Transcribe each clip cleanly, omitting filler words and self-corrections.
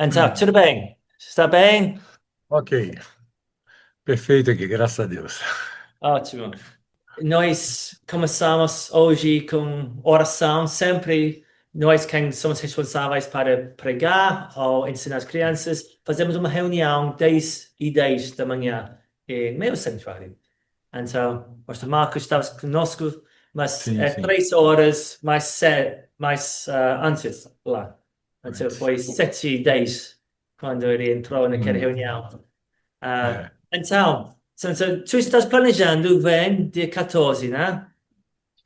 Então, tudo bem? Está bem? Ok, perfeito aqui, graças a Deus. Ótimo. Nós começamos hoje com oração. Sempre nós, quem somos responsáveis para pregar ou ensinar as crianças, fazemos uma reunião 10 e 10 da manhã em meu santuário. Então, o pastor Marcos estava conosco, mas Sim, é sim, 3 horas mais antes lá. Então, antes. foi 7 e 10 quando ele entrou naquela Hum, reunião. Ah, é. então, tu estás planejando vem dia 14, né?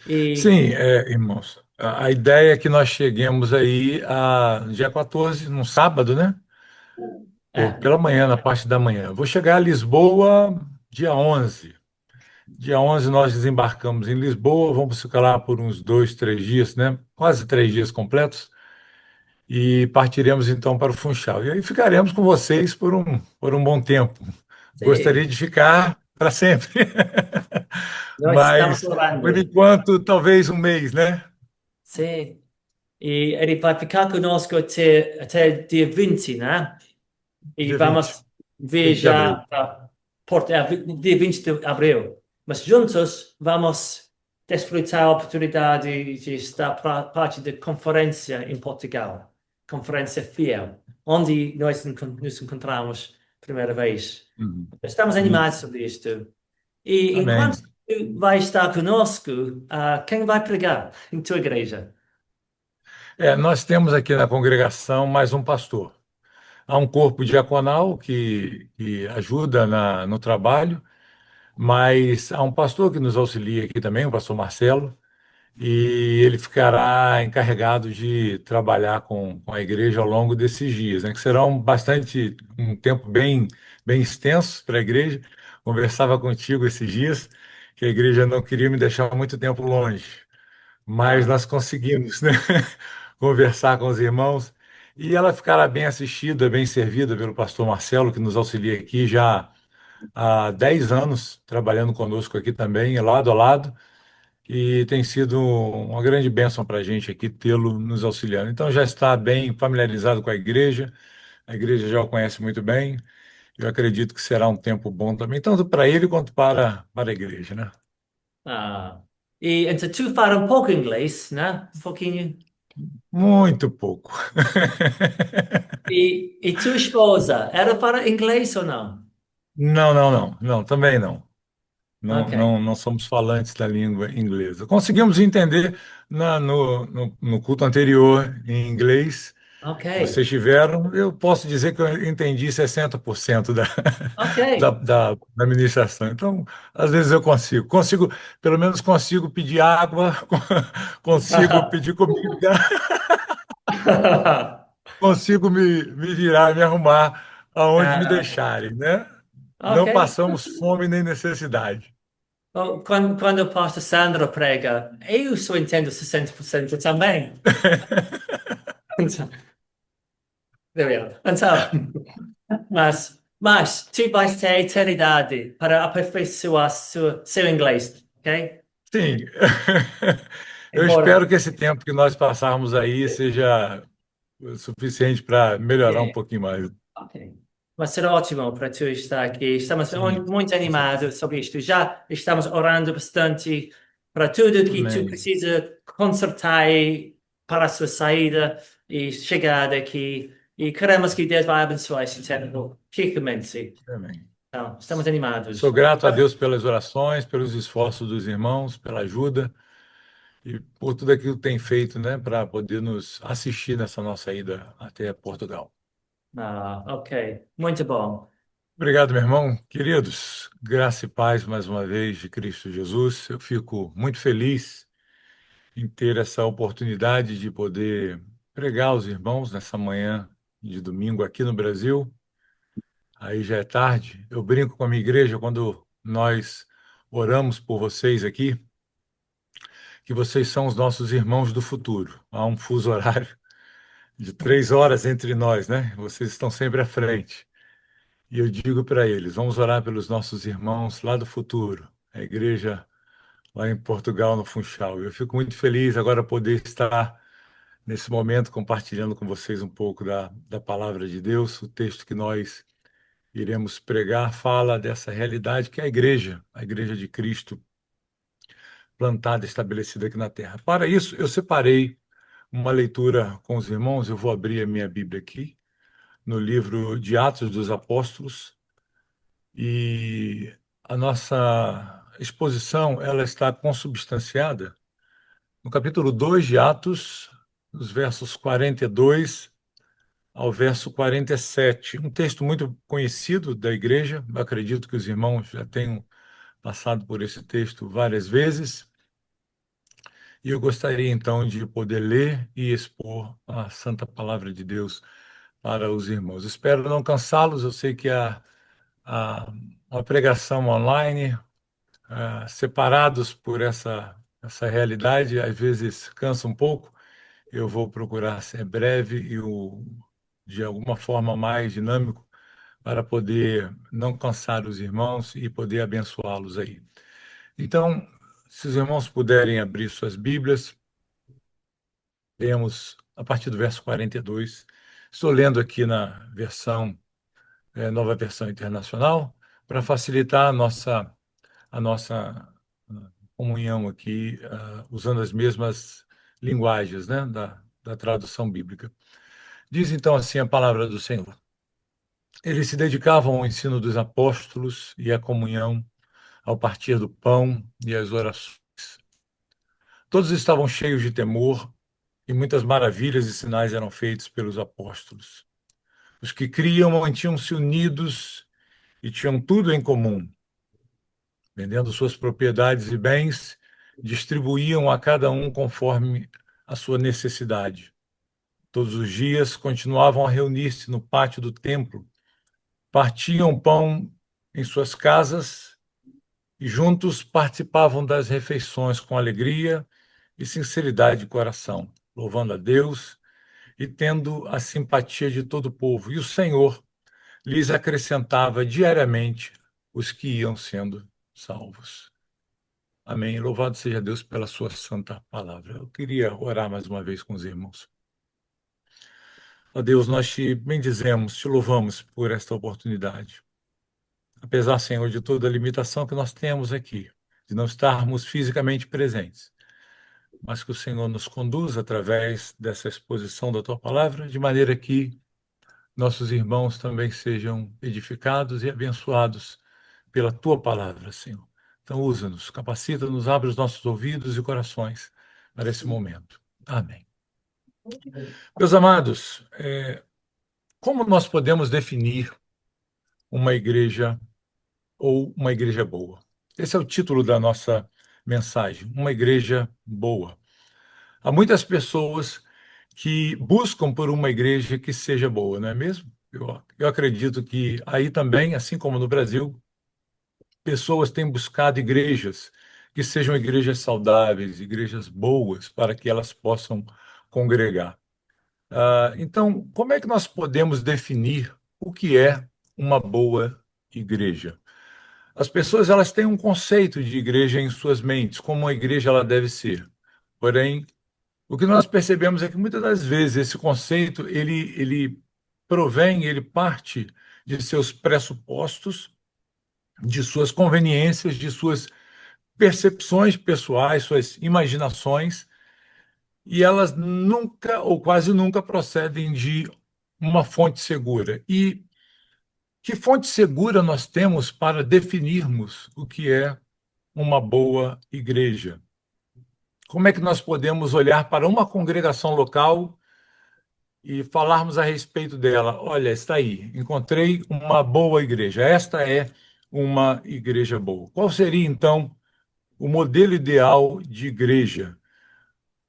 E Sim, irmãos, a ideia é que nós cheguemos aí dia 14, num sábado, né? é, Pela manhã, na parte da manhã. Vou chegar a Lisboa dia 11. Dia 11 nós desembarcamos em Lisboa, vamos ficar lá por uns 2, 3 dias, né? Quase 3 dias completos. E partiremos então para o Funchal. E aí ficaremos com vocês por um bom tempo. Gostaria sim, de ficar para sempre, nós estamos mas por orando. enquanto, talvez um mês, né? Sim. E ele vai ficar conosco até dia 20, né? E Dia 20, vamos 20 de abril. viajar para Porto, dia 20 de abril. Mas juntos vamos desfrutar a oportunidade de estar parte da conferência em Portugal, Conferência Fiel, onde nós nos encontramos primeira vez. Uhum. Estamos animados Isso. sobre isto. E enquanto Amém. tu vai estar conosco, quem vai pregar em tua igreja? Nós temos aqui na congregação mais um pastor. Há um corpo diaconal que ajuda no trabalho, mas há um pastor que nos auxilia aqui também, o pastor Marcelo, e ele ficará encarregado de trabalhar com a igreja ao longo desses dias, né, que serão um tempo bem extenso para a igreja. Conversava contigo esses dias que a igreja não queria me deixar muito tempo longe, mas Ah, nós conseguimos, né, conversar com os irmãos e ela ficará bem assistida, bem servida pelo pastor Marcelo, que nos auxilia aqui já há 10 anos, trabalhando conosco aqui também, lado a lado, e tem sido uma grande bênção para a gente aqui tê-lo nos auxiliando. Então já está bem familiarizado com a igreja já o conhece muito bem. Eu acredito que será um tempo bom também, tanto para ele quanto para a igreja, né? ah. E então tu fala um pouco inglês, né? Um pouquinho. Muito pouco. E tua esposa, ela fala inglês ou não? Não, não, não, não, também não. Não, Ok, não, não somos falantes da língua inglesa. Conseguimos entender no culto anterior em inglês ok, que vocês tiveram. Eu posso dizer que eu entendi 60% ok. da ministração. Então, às vezes eu pelo menos consigo pedir água, consigo pedir comida, consigo me virar, me arrumar aonde me Ah, deixarem, né? ok. Não passamos fome nem necessidade. Oh, quando o pastor Sandro prega, eu só entendo 60% também. Então, there we are. Então, mas tu vais ter a eternidade para aperfeiçoar seu inglês, ok? Sim, eu espero Embora. que esse tempo que nós passarmos aí seja o suficiente para melhorar um Yeah. pouquinho mais. Ok. Vai ser ótimo para tu estar aqui. Estamos Sim, muito com certeza. animados sobre isto. Já estamos orando bastante para tudo que tu Amém. precisa consertar para a sua saída e chegada aqui. E queremos que Deus vai abençoar esse tempo ricamente. Amém. Então, estamos Sou animados. grato a Deus pelas orações, pelos esforços dos irmãos, pela ajuda e por tudo aquilo que tem feito, né, para poder nos assistir nessa nossa ida até Portugal. Ok. Muito bom. Obrigado, meu irmão. Queridos, graça e paz mais uma vez de Cristo Jesus. Eu fico muito feliz em ter essa oportunidade de poder pregar aos irmãos nessa manhã de domingo aqui no Brasil. Aí já é tarde. Eu brinco com a minha igreja quando nós oramos por vocês aqui, que vocês são os nossos irmãos do futuro. Há um fuso horário de 3 horas entre nós, né? Vocês estão sempre à frente. E eu digo para eles: vamos orar pelos nossos irmãos lá do futuro, a igreja lá em Portugal, no Funchal. Eu fico muito feliz agora poder estar nesse momento, compartilhando com vocês um pouco da palavra de Deus. O texto que nós iremos pregar fala dessa realidade que é a Igreja de Cristo, plantada, estabelecida aqui na Terra. Para isso, eu separei uma leitura com os irmãos. Eu vou abrir a minha Bíblia aqui, no livro de Atos dos Apóstolos, e a nossa exposição ela está consubstanciada no capítulo 2 de Atos, dos versos 42 ao verso 47. Um texto muito conhecido da igreja, eu acredito que os irmãos já tenham passado por esse texto várias vezes, e eu gostaria então de poder ler e expor a santa palavra de Deus para os irmãos. Espero não cansá-los, eu sei que a, a pregação online, separados por essa realidade, às vezes cansa um pouco. Eu vou procurar ser breve e de alguma forma mais dinâmico para poder não cansar os irmãos e poder abençoá-los aí. Então, se os irmãos puderem abrir suas Bíblias, lemos a partir do verso 42. Estou lendo aqui na nova versão internacional, para facilitar a nossa comunhão aqui, usando as mesmas linguagens, né, da tradução bíblica. Diz então assim a palavra do Senhor. Eles se dedicavam ao ensino dos apóstolos e à comunhão, ao partir do pão e às orações. Todos estavam cheios de temor e muitas maravilhas e sinais eram feitos pelos apóstolos. Os que criam mantinham-se unidos e tinham tudo em comum. Vendendo suas propriedades e bens, distribuíam a cada um conforme a sua necessidade. Todos os dias continuavam a reunir-se no pátio do templo, partiam pão em suas casas e juntos participavam das refeições com alegria e sinceridade de coração, louvando a Deus e tendo a simpatia de todo o povo. E o Senhor lhes acrescentava diariamente os que iam sendo salvos. Amém. Louvado seja Deus pela sua santa palavra. Eu queria orar mais uma vez com os irmãos. Ó Deus, nós te bendizemos, te louvamos por esta oportunidade. Apesar, Senhor, de toda a limitação que nós temos aqui, de não estarmos fisicamente presentes, mas que o Senhor nos conduza através dessa exposição da tua palavra, de maneira que nossos irmãos também sejam edificados e abençoados pela tua palavra, Senhor. Então, usa-nos, capacita-nos, abre os nossos ouvidos e corações para esse momento. Amém. Meus amados, como nós podemos definir uma igreja ou uma igreja boa? Esse é o título da nossa mensagem, uma igreja boa. Há muitas pessoas que buscam por uma igreja que seja boa, não é mesmo? Eu acredito que aí também, assim como no Brasil, pessoas têm buscado igrejas que sejam igrejas saudáveis, igrejas boas, para que elas possam congregar. Então, como é que nós podemos definir o que é uma boa igreja? As pessoas elas têm um conceito de igreja em suas mentes, como uma igreja ela deve ser. Porém, o que nós percebemos é que muitas das vezes esse conceito ele provém, ele parte de seus pressupostos, de suas conveniências, de suas percepções pessoais, suas imaginações, e elas nunca ou quase nunca procedem de uma fonte segura. E que fonte segura nós temos para definirmos o que é uma boa igreja? Como é que nós podemos olhar para uma congregação local e falarmos a respeito dela? Olha, está aí, encontrei uma boa igreja. Esta é uma igreja boa. Qual seria, então, o modelo ideal de igreja?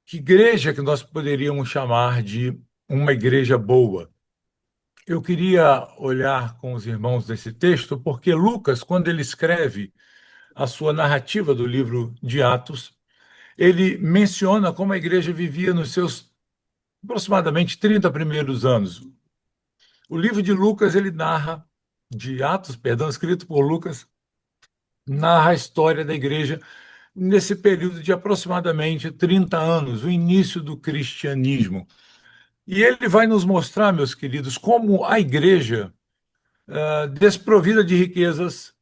Que igreja que nós poderíamos chamar de uma igreja boa? Eu queria olhar com os irmãos nesse texto, porque Lucas, quando ele escreve a sua narrativa do livro de Atos, ele menciona como a igreja vivia nos seus aproximadamente 30 primeiros anos. O livro de Lucas, ele narra, de Atos, perdão, escrito por Lucas, narra a história da igreja nesse período de aproximadamente 30 anos, o início do cristianismo. E ele vai nos mostrar, meus queridos, como a igreja, desprovida de riquezas,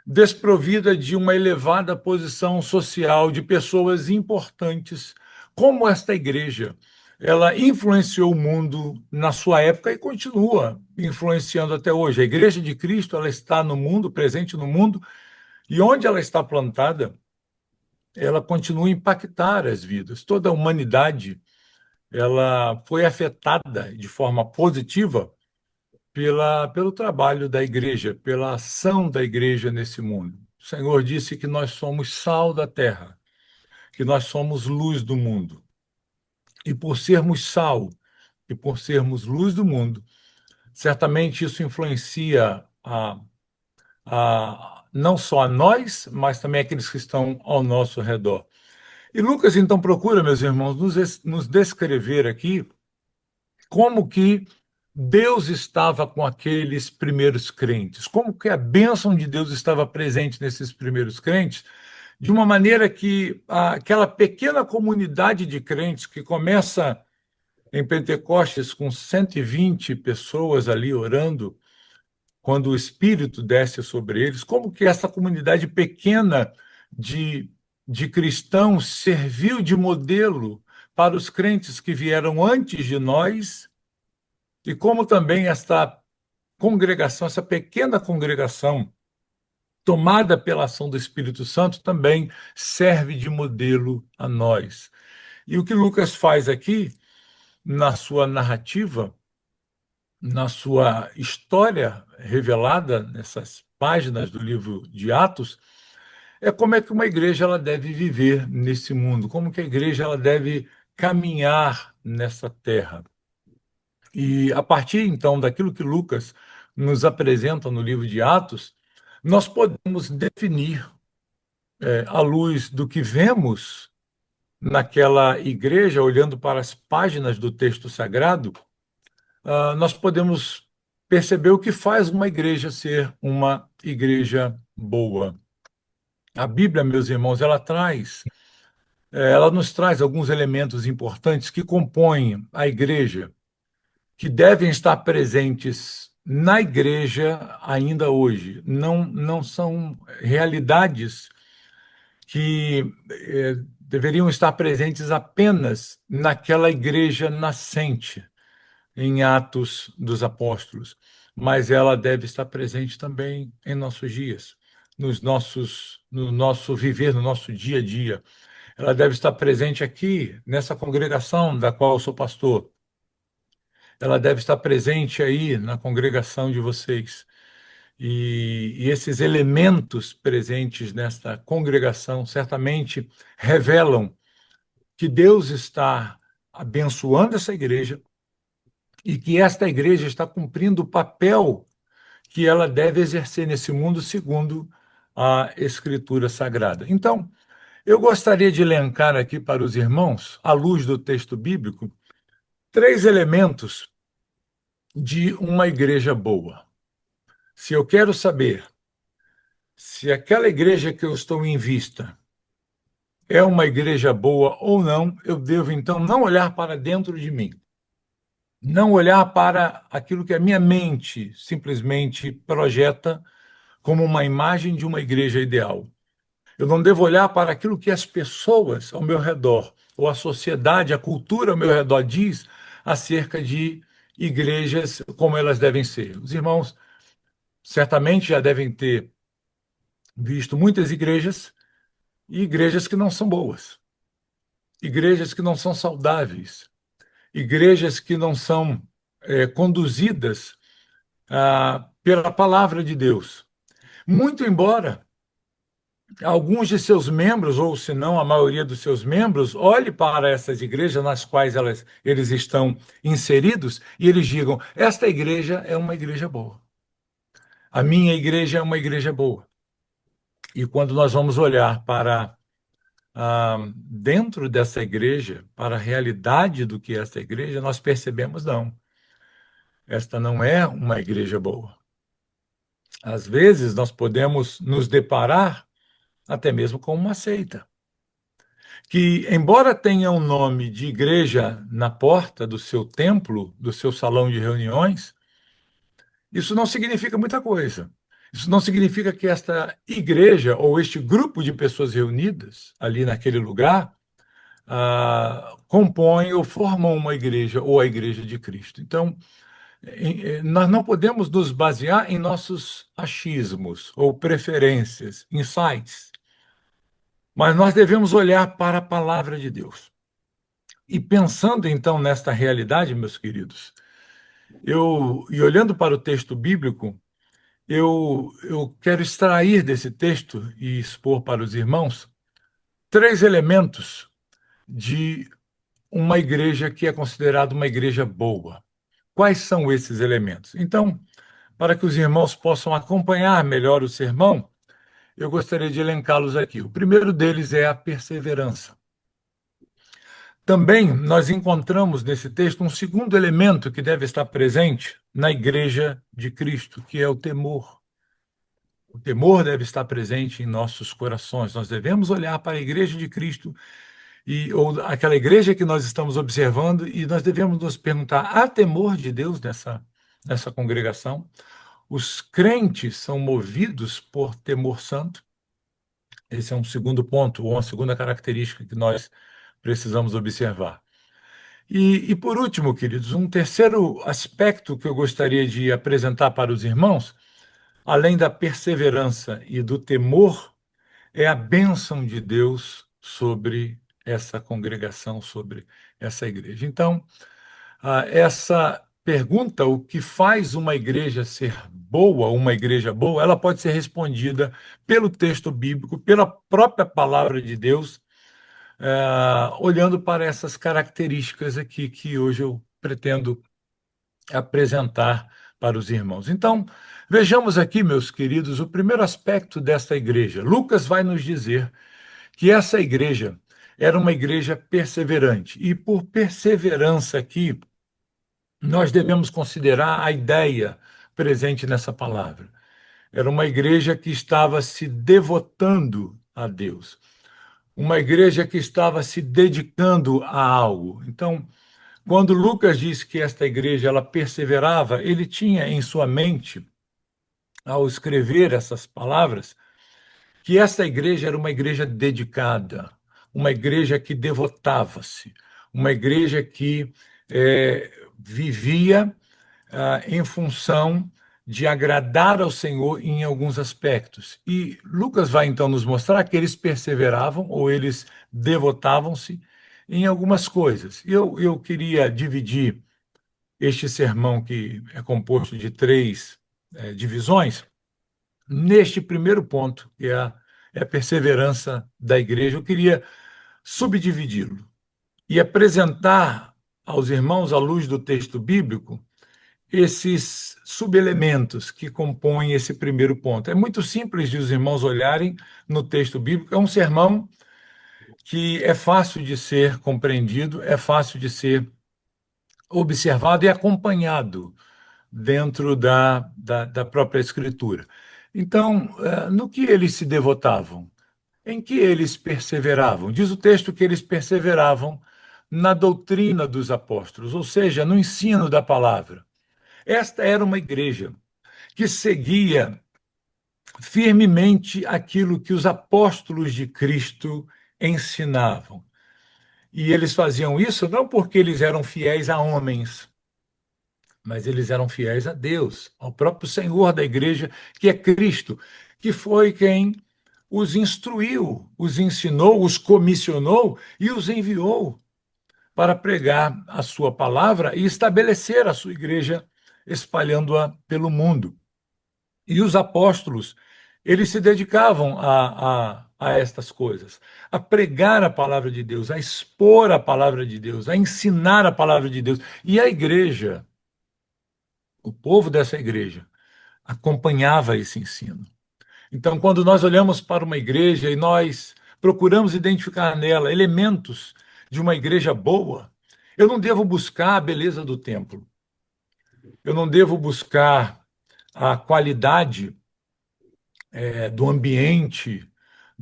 desprovida de uma elevada posição social, de pessoas importantes, como esta igreja, ela influenciou o mundo na sua época e continua influenciando até hoje. A Igreja de Cristo, ela está no mundo, presente no mundo, e onde ela está plantada, ela continua a impactar as vidas. Toda a humanidade, ela foi afetada de forma positiva pelo trabalho da igreja, pela ação da igreja nesse mundo. O Senhor disse que nós somos sal da terra, que nós somos luz do mundo. E por sermos sal e por sermos luz do mundo, certamente isso influencia não só a nós, mas também aqueles que estão ao nosso redor. E Lucas, então, procura, meus irmãos, nos descrever aqui como que Deus estava com aqueles primeiros crentes, como que a bênção de Deus estava presente nesses primeiros crentes, de uma maneira que aquela pequena comunidade de crentes que começa em Pentecostes com 120 pessoas ali orando, quando o Espírito desce sobre eles, como que essa comunidade pequena de, de cristãos serviu de modelo para os crentes que vieram antes de nós, e como também esta congregação, essa pequena congregação, tomada pela ação do Espírito Santo, também serve de modelo a nós. E o que Lucas faz aqui, na sua narrativa, na sua história revelada nessas páginas do livro de Atos, é como é que uma igreja ela deve viver nesse mundo, como que a igreja ela deve caminhar nessa terra. E a partir então daquilo que Lucas nos apresenta no livro de Atos, nós podemos definir, à luz do que vemos naquela igreja, olhando para as páginas do texto sagrado, nós podemos perceber o que faz uma igreja ser uma igreja boa. A Bíblia, meus irmãos, ela nos traz alguns elementos importantes que compõem a igreja, que devem estar presentes na igreja ainda hoje. Não são realidades que deveriam estar presentes apenas naquela igreja nascente, em Atos dos Apóstolos, mas ela deve estar presente também em nossos dias, no nosso viver, no nosso dia a dia. Ela deve estar presente aqui, nessa congregação da qual eu sou pastor. Ela deve estar presente aí na congregação de vocês. E esses elementos presentes nesta congregação certamente revelam que Deus está abençoando essa igreja e que esta igreja está cumprindo o papel que ela deve exercer nesse mundo segundo a Escritura Sagrada. Então, eu gostaria de elencar aqui para os irmãos, à luz do texto bíblico, três elementos de uma igreja boa. Se eu quero saber se aquela igreja que eu estou em vista é uma igreja boa ou não, eu devo então não olhar para dentro de mim, não olhar para aquilo que a minha mente simplesmente projeta como uma imagem de uma igreja ideal. Eu não devo olhar para aquilo que as pessoas ao meu redor, ou a sociedade, a cultura ao meu redor diz acerca de igrejas como elas devem ser. Os irmãos certamente já devem ter visto muitas igrejas e igrejas que não são boas, igrejas que não são saudáveis, igrejas que não são conduzidas pela palavra de Deus. Muito embora alguns de seus membros, ou se não a maioria dos seus membros, olhe para essas igrejas nas quais eles estão inseridos e eles digam: esta igreja é uma igreja boa. A minha igreja é uma igreja boa. E quando nós vamos olhar para dentro dessa igreja, para a realidade do que é essa igreja, nós percebemos: não, esta não é uma igreja boa. Às vezes nós podemos nos deparar até mesmo com uma seita. que, embora tenha um nome de igreja na porta do seu templo, do seu salão de reuniões, isso não significa muita coisa. Isso não significa que esta igreja ou este grupo de pessoas reunidas ali naquele lugar compõem ou formam uma igreja ou a igreja de Cristo. Então, nós não podemos nos basear em nossos achismos ou preferências, insights, mas nós devemos olhar para a palavra de Deus. E pensando então nesta realidade, meus queridos, e olhando para o texto bíblico, eu quero extrair desse texto e expor para os irmãos três elementos de uma igreja que é considerada uma igreja boa. Quais são esses elementos? Então, para que os irmãos possam acompanhar melhor o sermão, eu gostaria de elencá-los aqui. O primeiro deles é a perseverança. Também nós encontramos nesse texto um segundo elemento que deve estar presente na igreja de Cristo, que é o temor. O temor deve estar presente em nossos corações. Nós devemos olhar para a igreja de Cristo ou aquela igreja que nós estamos observando e nós devemos nos perguntar: há temor de Deus nessa congregação? Os crentes são movidos por temor santo? Esse é um segundo ponto, ou uma segunda característica que nós precisamos observar. Por último, queridos, um terceiro aspecto que eu gostaria de apresentar para os irmãos, além da perseverança e do temor, é a bênção de Deus sobre essa congregação, sobre essa igreja. Então, essa pergunta, o que faz uma igreja ser boa, uma igreja boa, ela pode ser respondida pelo texto bíblico, pela própria palavra de Deus, olhando para essas características aqui que hoje eu pretendo apresentar para os irmãos. Então, vejamos aqui, meus queridos, o primeiro aspecto desta igreja. Lucas vai nos dizer que essa igreja era uma igreja perseverante. E por perseverança aqui, nós devemos considerar a ideia presente nessa palavra. Era uma igreja que estava se devotando a Deus, uma igreja que estava se dedicando a algo. Então, quando Lucas diz que esta igreja ela perseverava, ele tinha em sua mente, ao escrever essas palavras, que essa igreja era uma igreja dedicada, uma igreja que devotava-se, uma igreja que vivia em função de agradar ao Senhor em alguns aspectos. E Lucas vai então nos mostrar que eles perseveravam ou eles devotavam-se em algumas coisas. Eu queria dividir este sermão, que é composto de três divisões, neste primeiro ponto, que é a perseverança da igreja. Eu queria subdividi-lo e apresentar aos irmãos, à luz do texto bíblico, esses subelementos que compõem esse primeiro ponto. É muito simples de os irmãos olharem no texto bíblico. É um sermão que é fácil de ser compreendido, é fácil de ser observado e acompanhado dentro da própria Escritura. Então, no que eles se devotavam? Em que eles perseveravam? Diz o texto que eles perseveravam na doutrina dos apóstolos, ou seja, no ensino da palavra. Esta era uma igreja que seguia firmemente aquilo que os apóstolos de Cristo ensinavam. E eles faziam isso não porque eles eram fiéis a homens, mas eles eram fiéis a Deus, ao próprio Senhor da igreja, que é Cristo, que foi quem os instruiu, os ensinou, os comissionou e os enviou para pregar a sua palavra e estabelecer a sua igreja, espalhando-a pelo mundo. E os apóstolos, eles se dedicavam a estas coisas, a pregar a palavra de Deus, a expor a palavra de Deus, a ensinar a palavra de Deus. E a igreja, o povo dessa igreja, acompanhava esse ensino. Então, quando nós olhamos para uma igreja e nós procuramos identificar nela elementos de uma igreja boa, eu não devo buscar a beleza do templo, eu não devo buscar a qualidade do ambiente,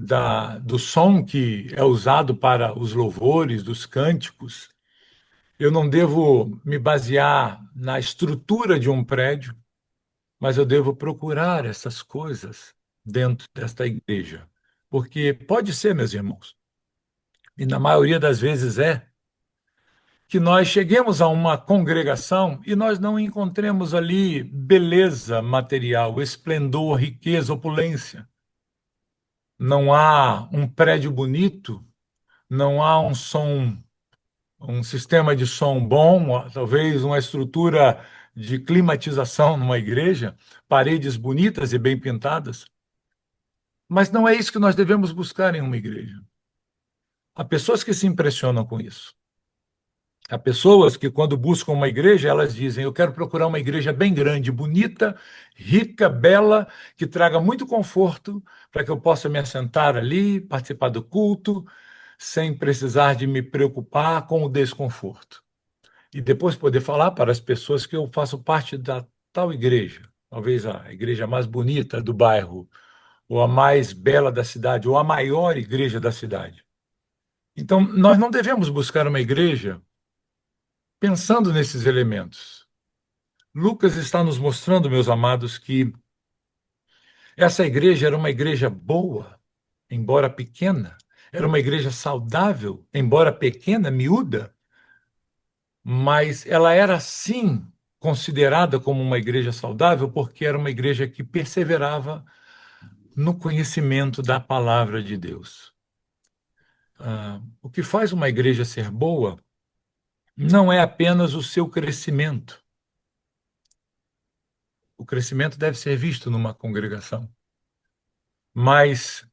do som que é usado para os louvores, dos cânticos. Eu não devo me basear na estrutura de um prédio, mas eu devo procurar essas coisas dentro desta igreja. Porque pode ser, meus irmãos, e na maioria das vezes que nós cheguemos a uma congregação e nós não encontremos ali beleza material, esplendor, riqueza, opulência. Não há um prédio bonito, não há um som, um sistema de som bom, talvez uma estrutura de climatização numa igreja, paredes bonitas e bem pintadas. Mas não é isso que nós devemos buscar em uma igreja. Há pessoas que se impressionam com isso. Há pessoas que, quando buscam uma igreja, elas dizem: eu quero procurar uma igreja bem grande, bonita, rica, bela, que traga muito conforto para que eu possa me assentar ali, participar do culto, sem precisar de me preocupar com o desconforto. E depois poder falar para as pessoas que eu faço parte da tal igreja, talvez a igreja mais bonita do bairro, ou a mais bela da cidade, ou a maior igreja da cidade. Então, nós não devemos buscar uma igreja pensando nesses elementos. Lucas está nos mostrando, meus amados, que essa igreja era uma igreja boa, embora pequena, era uma igreja saudável, embora pequena, miúda, mas ela era sim considerada como uma igreja saudável porque era uma igreja que perseverava no conhecimento da palavra de Deus. O que faz uma igreja ser boa não é apenas o seu crescimento. O crescimento deve ser visto numa congregação, mas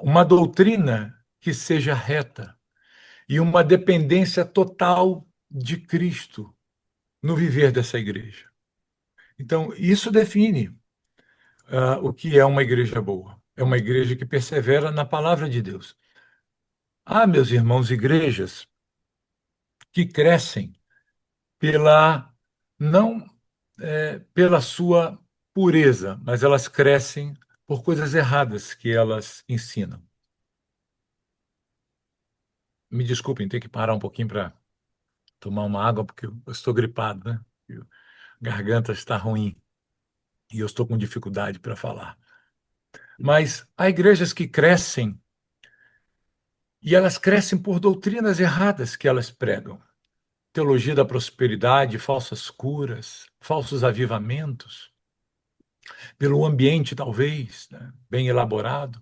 uma doutrina que seja reta e uma dependência total de Cristo no viver dessa igreja. Então, isso define o que é uma igreja boa. É uma igreja que persevera na palavra de Deus. Há, meus irmãos, igrejas que crescem pela não pela sua pureza, mas elas crescem por coisas erradas que elas ensinam. Me desculpem, tenho que parar um pouquinho para tomar uma água, porque eu estou gripado, né? A garganta está ruim e eu estou com dificuldade para falar. Mas há igrejas que crescem e elas crescem por doutrinas erradas que elas pregam. Teologia da prosperidade, falsas curas, falsos avivamentos, pelo ambiente, talvez, né, bem elaborado.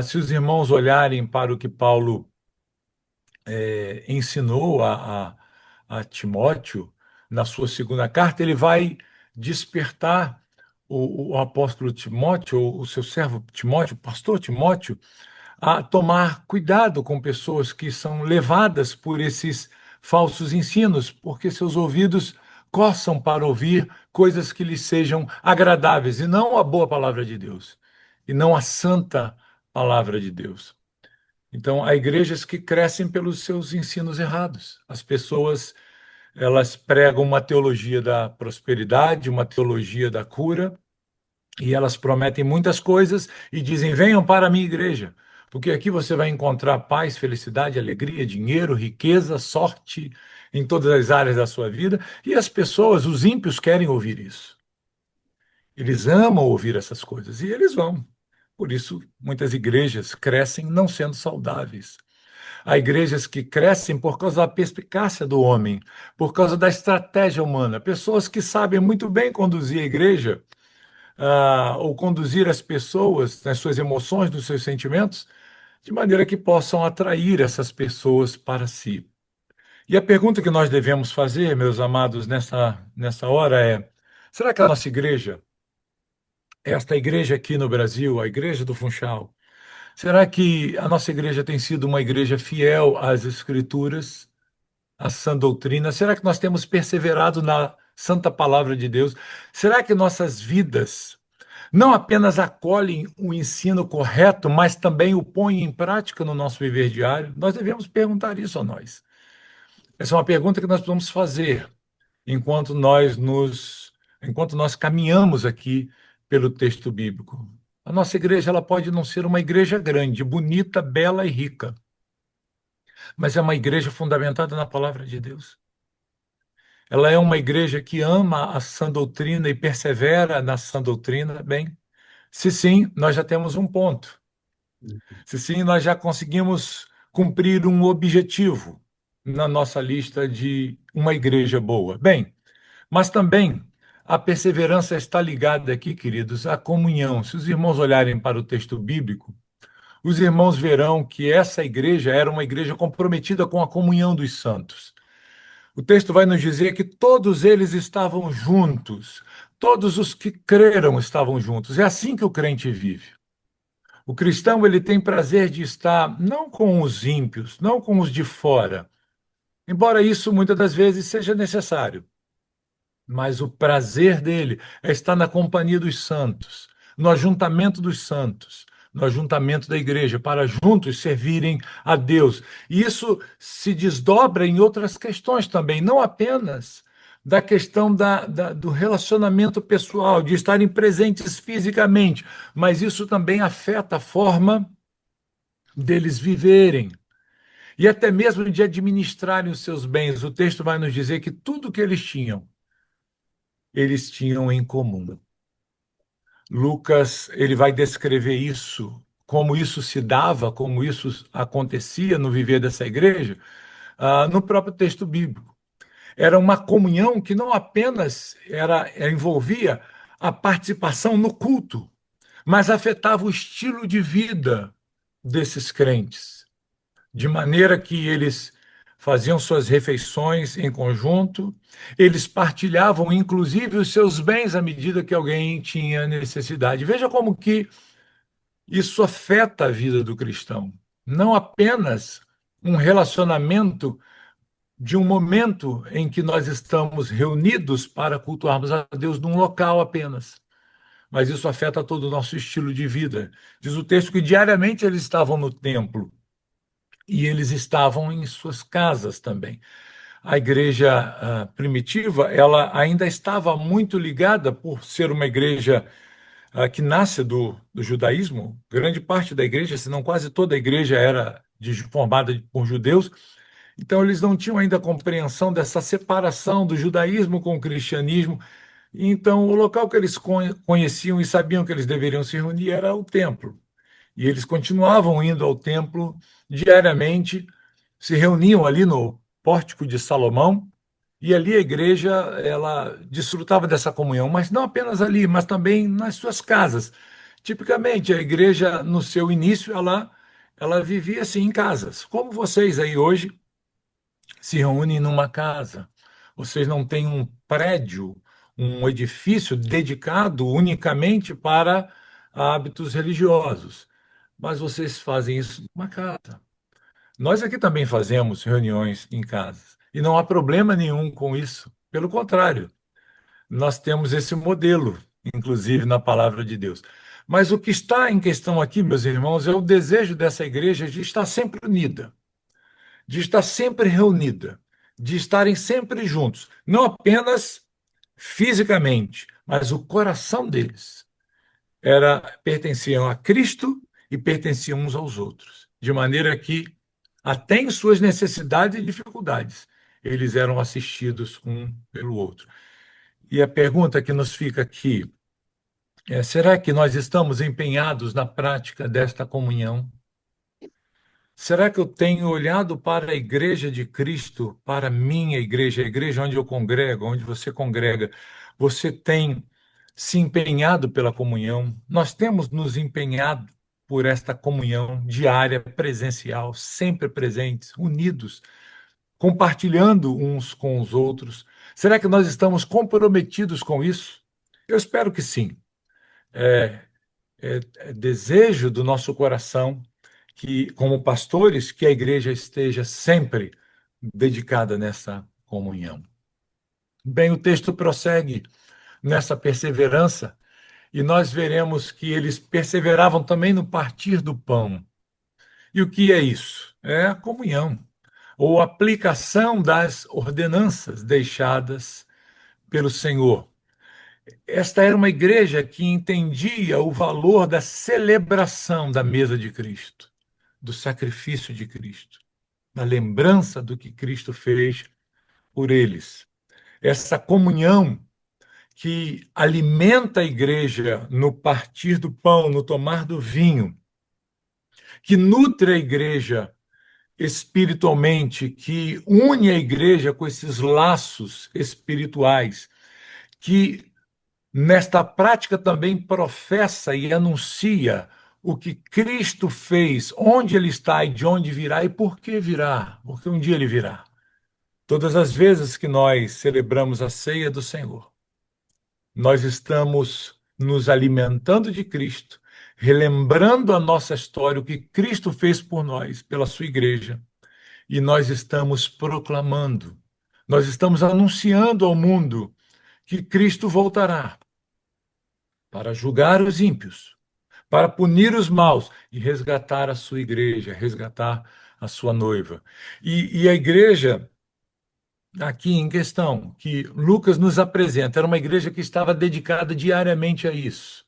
Se os irmãos olharem para o que Paulo ensinou a Timóteo na sua segunda carta, ele vai despertar o apóstolo Timóteo, o seu servo Timóteo, o pastor Timóteo, a tomar cuidado com pessoas que são levadas por esses falsos ensinos, porque seus ouvidos coçam para ouvir coisas que lhes sejam agradáveis, e não a boa palavra de Deus, e não a santa palavra de Deus. Então, há igrejas que crescem pelos seus ensinos errados. As pessoas, elas pregam uma teologia da prosperidade, uma teologia da cura, e elas prometem muitas coisas e dizem: venham para a minha igreja, porque aqui você vai encontrar paz, felicidade, alegria, dinheiro, riqueza, sorte em todas as áreas da sua vida. E as pessoas, os ímpios, querem ouvir isso. Eles amam ouvir essas coisas e eles vão. Por isso, muitas igrejas crescem não sendo saudáveis. Há igrejas que crescem por causa da perspicácia do homem, por causa da estratégia humana. Pessoas que sabem muito bem conduzir a igreja, ou conduzir as pessoas nas suas emoções, nos seus sentimentos, de maneira que possam atrair essas pessoas para si. E a pergunta que nós devemos fazer, meus amados, nessa hora é: será que a nossa igreja, esta igreja aqui no Brasil, a Igreja do Funchal, será que a nossa igreja tem sido uma igreja fiel às Escrituras, à sã doutrina? Será que nós temos perseverado na santa palavra de Deus? Será que nossas vidas não apenas acolhem o ensino correto, mas também o põem em prática no nosso viver diário? Nós devemos perguntar isso a nós. Essa é uma pergunta que nós precisamos fazer enquanto nós caminhamos aqui pelo texto bíblico. A nossa igreja ela pode não ser uma igreja grande, bonita, bela e rica, mas é uma igreja fundamentada na palavra de Deus. Ela é uma igreja que ama a sã doutrina e persevera na sã doutrina. Bem, se sim, nós já temos um ponto. Se sim, nós já conseguimos cumprir um objetivo na nossa lista de uma igreja boa. Bem, mas também a perseverança está ligada aqui, queridos, à comunhão. Se os irmãos olharem para o texto bíblico, os irmãos verão que essa igreja era uma igreja comprometida com a comunhão dos santos. O texto vai nos dizer que todos eles estavam juntos, todos os que creram estavam juntos. É assim que o crente vive. O cristão ele tem prazer de estar não com os ímpios, não com os de fora, embora isso muitas das vezes seja necessário. Mas o prazer dele é estar na companhia dos santos, no ajuntamento dos santos, no ajuntamento da igreja, para juntos servirem a Deus. E isso se desdobra em outras questões também, não apenas da questão do relacionamento pessoal, de estarem presentes fisicamente, mas isso também afeta a forma deles viverem. E até mesmo de administrarem os seus bens. O texto vai nos dizer que tudo que eles tinham em comum. Lucas, ele vai descrever isso, como isso se dava, como isso acontecia no viver dessa igreja, no próprio texto bíblico. Era uma comunhão que não apenas envolvia a participação no culto, mas afetava o estilo de vida desses crentes, de maneira que eles faziam suas refeições em conjunto, eles partilhavam inclusive os seus bens à medida que alguém tinha necessidade. Veja como que isso afeta a vida do cristão. Não apenas um relacionamento de um momento em que nós estamos reunidos para cultuarmos a Deus num local apenas, mas isso afeta todo o nosso estilo de vida. Diz o texto que diariamente eles estavam no templo e eles estavam em suas casas também. A igreja primitiva, ela ainda estava muito ligada, por ser uma igreja que nasce do judaísmo. Grande parte da igreja, se não quase toda a igreja, era formada por judeus. Então, eles não tinham ainda a compreensão dessa separação do judaísmo com o cristianismo. Então, o local que eles conheciam e sabiam que eles deveriam se reunir era o templo. E eles continuavam indo ao templo diariamente, se reuniam ali no Pórtico de Salomão, e ali a igreja ela desfrutava dessa comunhão, mas não apenas ali, mas também nas suas casas. Tipicamente, a igreja, no seu início, ela vivia assim em casas. Como vocês aí hoje se reúnem numa casa. Vocês não têm um prédio, um edifício dedicado unicamente para hábitos religiosos, mas vocês fazem isso numa casa. Nós aqui também fazemos reuniões em casas e não há problema nenhum com isso. Pelo contrário, nós temos esse modelo, inclusive na palavra de Deus. Mas o que está em questão aqui, meus irmãos, é o desejo dessa igreja de estar sempre unida, de estar sempre reunida, de estarem sempre juntos, não apenas fisicamente, mas o coração deles pertenciam a Cristo e pertenciam uns aos outros, de maneira que até em suas necessidades e dificuldades eles eram assistidos um pelo outro. E a pergunta que nos fica aqui é: será que nós estamos empenhados na prática desta comunhão? Será que eu tenho olhado para a igreja de Cristo, para a minha igreja, a igreja onde eu congrego, onde você congrega? Você tem se empenhado pela comunhão? Nós temos nos empenhado por esta comunhão diária, presencial, sempre presentes, unidos, compartilhando uns com os outros. Será que nós estamos comprometidos com isso? Eu espero que sim. É desejo do nosso coração que, como pastores, que a igreja esteja sempre dedicada nessa comunhão. Bem, o texto prossegue nessa perseverança e nós veremos que eles perseveravam também no partir do pão. E o que é isso? É a comunhão, ou aplicação das ordenanças deixadas pelo Senhor. Esta era uma igreja que entendia o valor da celebração da mesa de Cristo, do sacrifício de Cristo, da lembrança do que Cristo fez por eles. Essa comunhão que alimenta a igreja no partir do pão, no tomar do vinho, que nutre a igreja espiritualmente, que une a igreja com esses laços espirituais, que nesta prática também professa e anuncia o que Cristo fez, onde ele está e de onde virá e por que virá, porque um dia ele virá. Todas as vezes que nós celebramos a ceia do Senhor, nós estamos nos alimentando de Cristo, relembrando a nossa história, o que Cristo fez por nós, pela sua igreja, e nós estamos proclamando, nós estamos anunciando ao mundo que Cristo voltará para julgar os ímpios, para punir os maus e resgatar a sua igreja, resgatar a sua noiva. E a igreja aqui em questão, que Lucas nos apresenta, era uma igreja que estava dedicada diariamente a isso.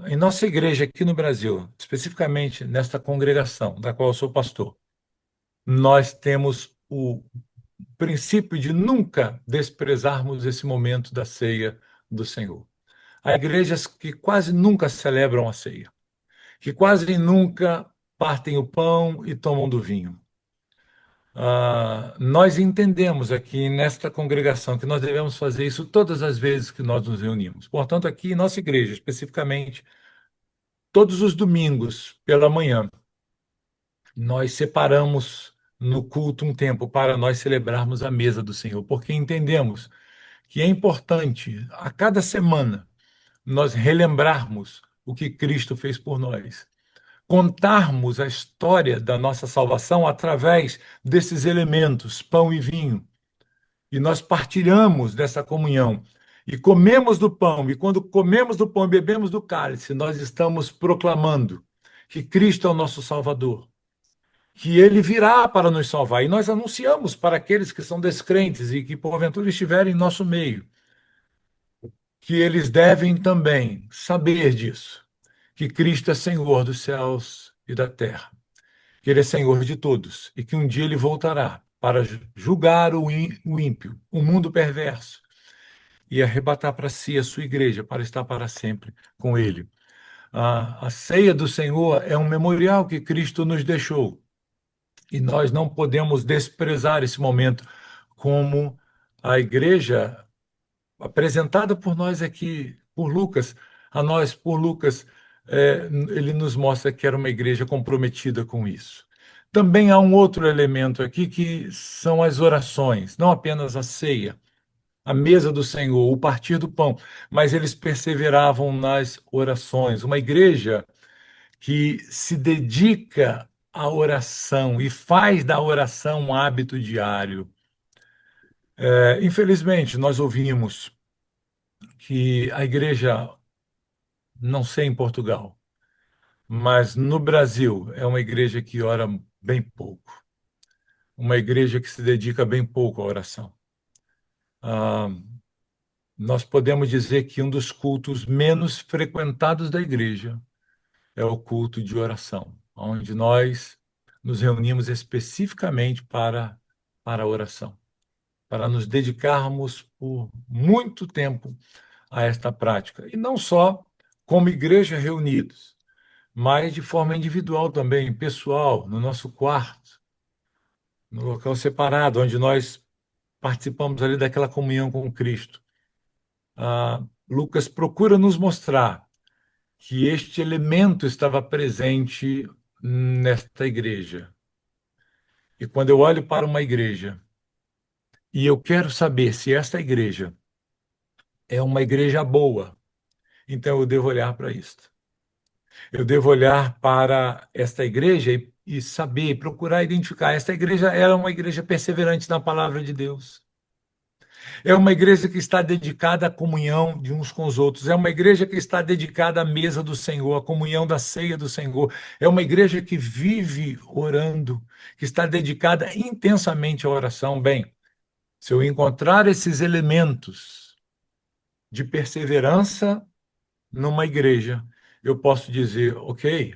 Em nossa igreja aqui no Brasil, especificamente nesta congregação da qual eu sou pastor, nós temos o princípio de nunca desprezarmos esse momento da ceia do Senhor. Há igrejas que quase nunca celebram a ceia, que quase nunca partem o pão e tomam do vinho. Nós entendemos aqui nesta congregação que nós devemos fazer isso todas as vezes que nós nos reunimos. Portanto, aqui em nossa igreja, especificamente, todos os domingos pela manhã, nós separamos no culto um tempo para nós celebrarmos a mesa do Senhor, porque entendemos que é importante a cada semana nós relembrarmos o que Cristo fez por nós, contarmos a história da nossa salvação através desses elementos, pão e vinho. E nós partilhamos dessa comunhão e comemos do pão, e quando comemos do pão e bebemos do cálice, nós estamos proclamando que Cristo é o nosso Salvador, que ele virá para nos salvar. E nós anunciamos para aqueles que são descrentes e que porventura estiverem em nosso meio, que eles devem também saber disso, que Cristo é Senhor dos céus e da terra, que ele é Senhor de todos e que um dia ele voltará para julgar o ímpio, o mundo perverso, e arrebatar para si a sua igreja para estar para sempre com ele. A ceia do Senhor é um memorial que Cristo nos deixou e nós não podemos desprezar esse momento, como a igreja apresentada por nós aqui, por Lucas, a nós, por Lucas, ele nos mostra que era uma igreja comprometida com isso. Também há um outro elemento aqui que são as orações, não apenas a ceia, a mesa do Senhor, o partir do pão, mas eles perseveravam nas orações. Uma igreja que se dedica à oração e faz da oração um hábito diário. Infelizmente, nós ouvimos que a igreja, não sei em Portugal, mas no Brasil é uma igreja que ora bem pouco, uma igreja que se dedica bem pouco à oração. Ah, nós podemos dizer que um dos cultos menos frequentados da igreja é o culto de oração, onde nós nos reunimos especificamente para a oração, para nos dedicarmos por muito tempo a esta prática. E não só como igreja reunidos, mas de forma individual também, pessoal, no nosso quarto, no local separado, onde nós participamos ali daquela comunhão com Cristo. Lucas procura nos mostrar que este elemento estava presente nesta igreja. E quando eu olho para uma igreja e eu quero saber se esta igreja é uma igreja boa, então eu devo olhar para isto. Eu devo olhar para esta igreja e saber, procurar identificar. Esta igreja era uma igreja perseverante na palavra de Deus. É uma igreja que está dedicada à comunhão de uns com os outros. É uma igreja que está dedicada à mesa do Senhor, à comunhão da ceia do Senhor. É uma igreja que vive orando, que está dedicada intensamente à oração. Bem, se eu encontrar esses elementos de perseverança numa igreja, eu posso dizer, ok,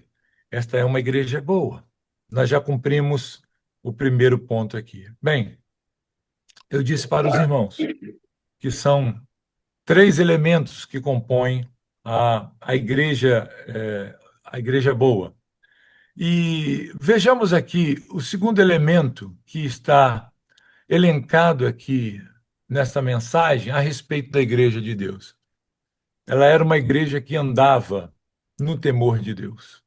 esta é uma igreja boa. Nós já cumprimos o primeiro ponto aqui. Bem, eu disse para os irmãos que são três elementos que compõem a igreja boa. E vejamos aqui o segundo elemento que está elencado aqui nesta mensagem a respeito da igreja de Deus. Ela era uma igreja que andava no temor de Deus.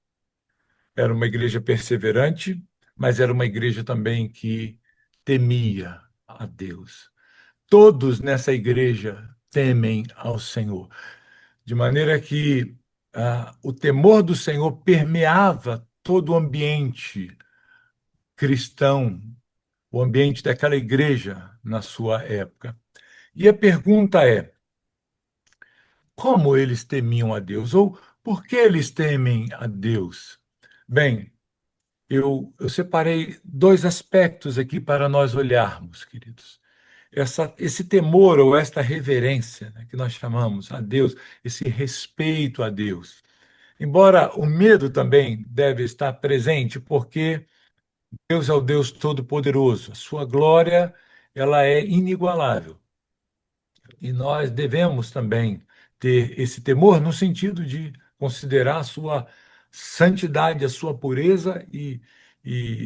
Era uma igreja perseverante, mas era uma igreja também que temia a Deus. Todos nessa igreja temem ao Senhor, de maneira que o temor do Senhor permeava todo o ambiente cristão, o ambiente daquela igreja na sua época. E a pergunta é: como eles temiam a Deus? Ou por que eles temem a Deus? Bem, eu separei dois aspectos aqui para nós olharmos, queridos. Esse temor ou esta reverência, né, que nós chamamos a Deus, esse respeito a Deus. Embora o medo também deve estar presente, porque Deus é o Deus Todo-Poderoso. A sua glória, ela é inigualável. E nós devemos também ter esse temor no sentido de considerar a sua santidade, a sua pureza e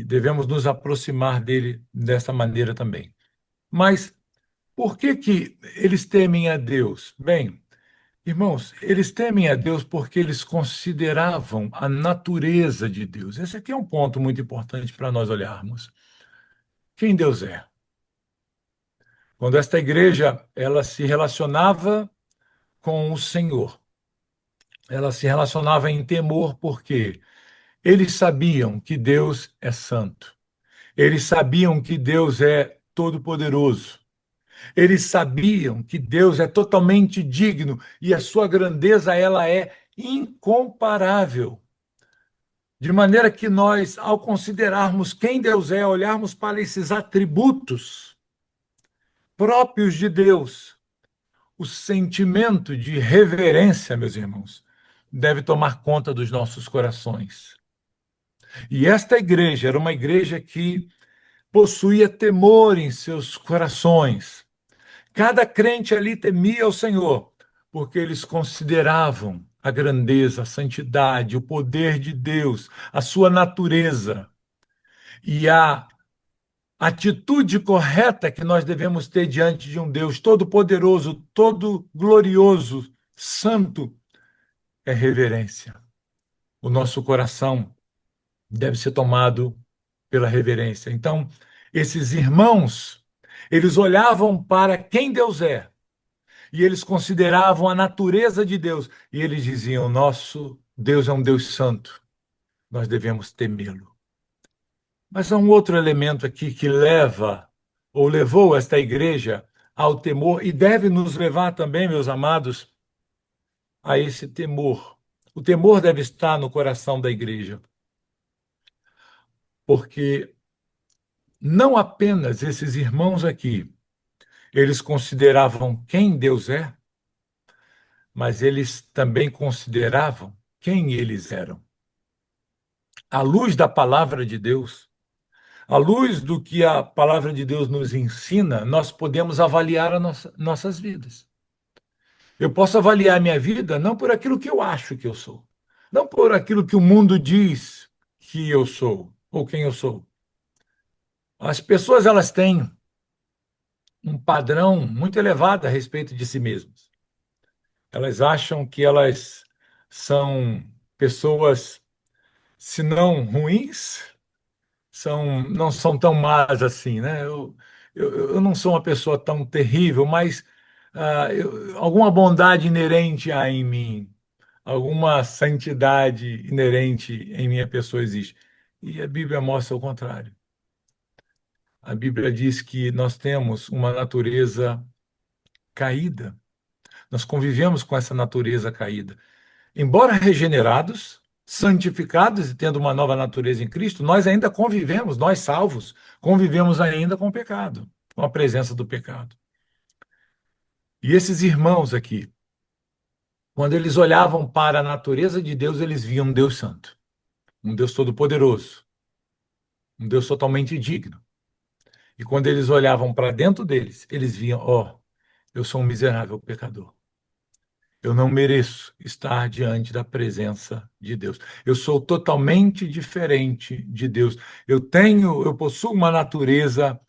devemos nos aproximar dele dessa maneira também. Mas por que que eles temem a Deus? Bem, irmãos, eles temem a Deus porque eles consideravam a natureza de Deus. Esse aqui é um ponto muito importante para nós olharmos. Quem Deus é? Quando esta igreja ela se relacionava com o Senhor, ela se relacionava em temor porque eles sabiam que Deus é santo. Eles sabiam que Deus é todo-poderoso. Eles sabiam que Deus é totalmente digno e a sua grandeza ela é incomparável. De maneira que nós, ao considerarmos quem Deus é, olharmos para esses atributos próprios de Deus, o sentimento de reverência, meus irmãos, deve tomar conta dos nossos corações. E esta igreja era uma igreja que possuía temor em seus corações. Cada crente ali temia o Senhor, porque eles consideravam a grandeza, a santidade, o poder de Deus, a sua natureza e a atitude correta que nós devemos ter diante de um Deus todo-poderoso, todo-glorioso, santo, é reverência. O nosso coração deve ser tomado pela reverência. Então, esses irmãos, eles olhavam para quem Deus é e eles consideravam a natureza de Deus e eles diziam: nosso Deus é um Deus santo, nós devemos temê-lo. Mas há um outro elemento aqui que leva ou levou esta igreja ao temor e deve nos levar também, meus amados, a esse temor. O temor deve estar no coração da igreja, porque não apenas esses irmãos aqui, eles consideravam quem Deus é, mas eles também consideravam quem eles eram. À luz da palavra de Deus, à luz do que a palavra de Deus nos ensina, nós podemos avaliar nossas vidas. Eu posso avaliar minha vida não por aquilo que eu acho que eu sou, não por aquilo que o mundo diz que eu sou ou quem eu sou. As pessoas elas têm um padrão muito elevado a respeito de si mesmas. Elas acham que elas são pessoas, se não ruins, não são tão más assim, né? Eu não sou uma pessoa tão terrível, mas alguma bondade inerente há em mim, alguma santidade inerente em minha pessoa existe. E a Bíblia mostra o contrário. A Bíblia diz que nós temos uma natureza caída. Nós convivemos com essa natureza caída. Embora regenerados, santificados e tendo uma nova natureza em Cristo, nós ainda convivemos, nós salvos, convivemos ainda com o pecado, com a presença do pecado. E esses irmãos aqui, Quando eles olhavam para a natureza de Deus, eles viam um Deus santo, um Deus todo-poderoso, um Deus totalmente digno. E quando eles olhavam para dentro deles, eles viam, ó, eu sou um miserável pecador. Eu não mereço estar diante da presença de Deus. Eu sou totalmente diferente de Deus. Eu possuo uma natureza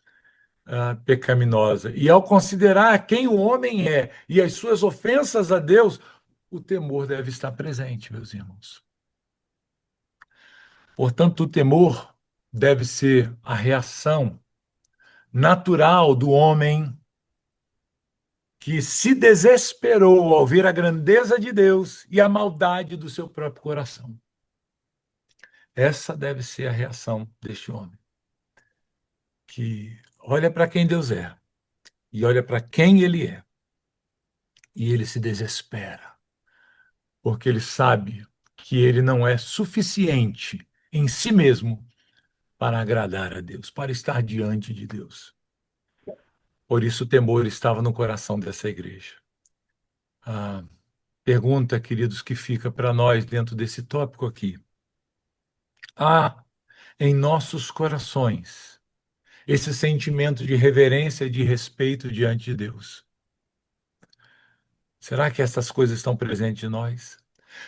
pecaminosa. E ao considerar quem o homem é e as suas ofensas a Deus, o temor deve estar presente, meus irmãos. Portanto, o temor deve ser a reação natural do homem que se desesperou ao ver a grandeza de Deus e a maldade do seu próprio coração. Essa deve ser a reação deste homem, que olha para quem Deus é e olha para quem ele é, e ele se desespera, porque ele sabe que ele não é suficiente em si mesmo para agradar a Deus, para estar diante de Deus. Por isso o temor estava no coração dessa igreja. A pergunta, queridos, que fica para nós dentro desse tópico aqui: há em nossos corações esse sentimento de reverência e de respeito diante de Deus? Será que essas coisas estão presentes em nós?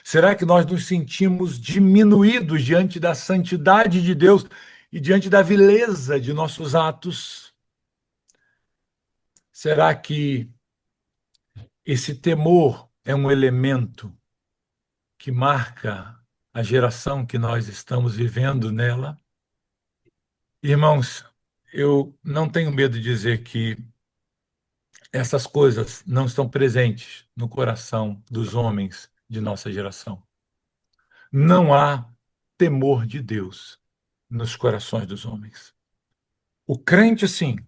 Será que nós nos sentimos diminuídos diante da santidade de Deus e diante da vileza de nossos atos? Será que esse temor é um elemento que marca a geração que nós estamos vivendo nela? Irmãos, eu não tenho medo de dizer que essas coisas não estão presentes no coração dos homens de nossa geração. Não há temor de Deus nos corações dos homens. O crente, sim,